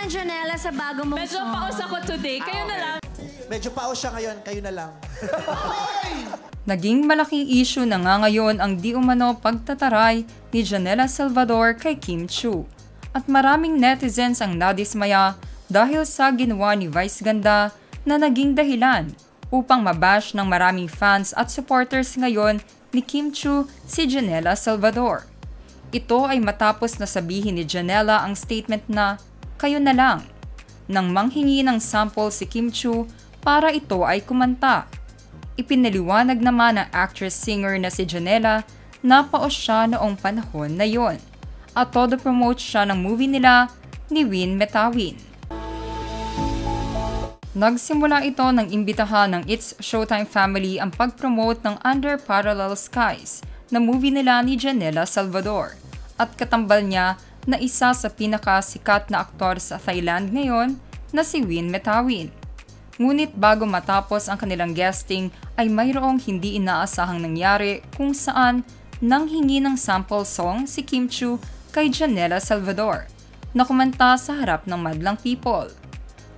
Janela, sa bago mong Medyo song. paus ako today. Kayo na lang. Medyo paus siya ngayon, kayo na lang. Naging malaking issue na nga ngayon ang di umano pagtataray ni Janela Salvador kay Kim Chiu. At maraming netizens ang nadismaya dahil sa ginawa ni Vice Ganda na naging dahilan upang mabash ng maraming fans at supporters ngayon ni Kim Chiu si Janela Salvador. Ito ay matapos na sabihin ni Janela ang statement na, "Kayo na lang," nang manghingi ng sample si Kim Chiu para ito ay kumanta. Ipinaliwanag naman ng actress-singer na si Janela na paos siya noong panahon na yon at todo promote siya ng movie nila ni Win Metawin. Nagsimula ito ng imbitahan ng It's Showtime family ang pag-promote ng Under Parallel Skies na movie nila ni Janela Salvador at katambal niya na isa sa pinakasikat na aktor sa Thailand ngayon na si Win Metawin. Ngunit bago matapos ang kanilang guesting ay mayroong hindi inaasahang nangyari kung saan nanghingi ng sample song si Kim Chiu kay Janela Salvador na kumanta sa harap ng madlang people.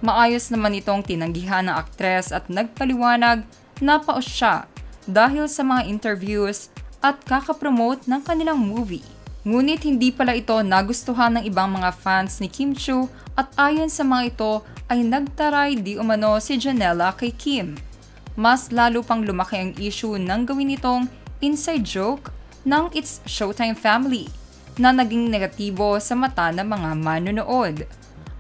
Maayos naman itong tinanggihan ng aktres at nagpaliwanag na paos siya dahil sa mga interviews at kakapromote ng kanilang movie. Ngunit hindi pala ito nagustuhan ng ibang mga fans ni Kim Chiu at ayon sa mga ito ay nagtaray di umano si Janela kay Kim. Mas lalo pang lumaki ang issue ng gawin itong inside joke ng It's Showtime family na naging negatibo sa mata ng mga manonood.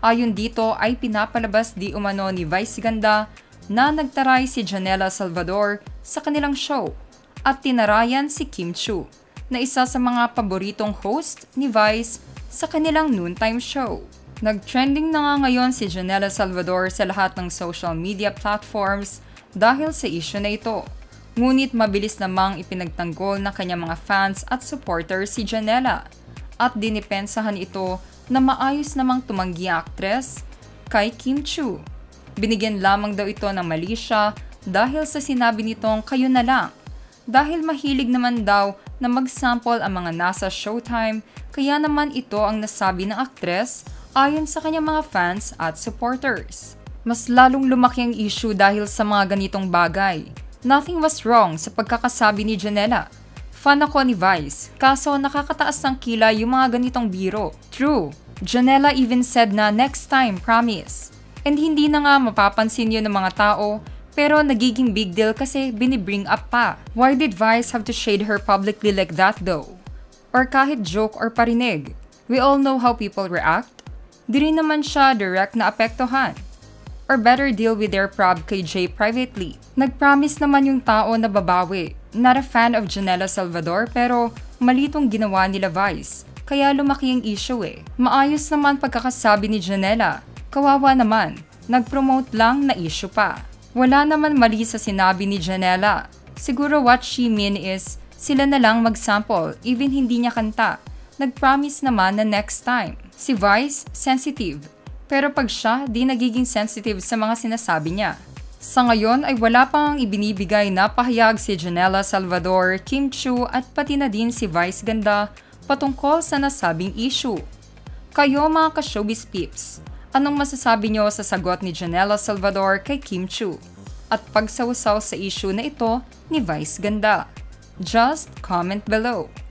Ayon dito ay pinapalabas di umano ni Vice Ganda na nagtaray si Janela Salvador sa kanilang show at tinarayan si Kim Chiu na isa sa mga paboritong host ni Vice sa kanilang noontime show. Nag-trending na nga ngayon si Janela Salvador sa lahat ng social media platforms dahil sa issue na ito. Ngunit mabilis namang ipinagtanggol ng kanyang mga fans at supporters si Janela at dinipensahan ito na maayos namang tumanggi ang aktres kay Kim Chiu. Binigyan lamang daw ito ng mali siya dahil sa sinabi nitong "kayo na lang" dahil mahilig naman daw na mag-sample ang mga nasa Showtime kaya naman ito ang nasabi ng aktres ayon sa kanyang mga fans at supporters. Mas lalong lumaki ang issue dahil sa mga ganitong bagay. Nothing was wrong sa pagkakasabi ni Janela. Fan ako ni Vice, kaso nakakataas ng kilay yung mga ganitong biro. True, Janela even said na next time, promise. And hindi na nga mapapansin yun ng mga tao, pero nagiging big deal kasi binibring up pa. Why did Vice have to shade her publicly like that though? Or kahit joke or parinig, we all know how people react. Di rin naman siya direct na apektuhan. Or better deal with their prob kay Jay privately. Nag-promise naman yung tao na babawi. Not a fan of Janela Salvador pero malitong ginawa nila Vice. Kaya lumaki ang issue eh. Maayos naman pagkakasabi ni Janela. Kawawa naman. Nag-promote lang na issue pa. Wala naman mali sa sinabi ni Janela. Siguro what she mean is sila na lang mag-sample even hindi niya kanta. Nag-promise naman na next time. Si Vice, sensitive. Pero pag siya, di nagiging sensitive sa mga sinasabi niya. Sa ngayon ay wala pang ibinibigay na pahayag si Janela Salvador, Kim Chiu at pati na din si Vice Ganda patungkol sa nasabing issue. Kayo mga ka-showbiz peeps, anong masasabi niyo sa sagot ni Janela Salvador kay Kim Chiu at pagsawsaw sa issue na ito ni Vice Ganda? Just comment below.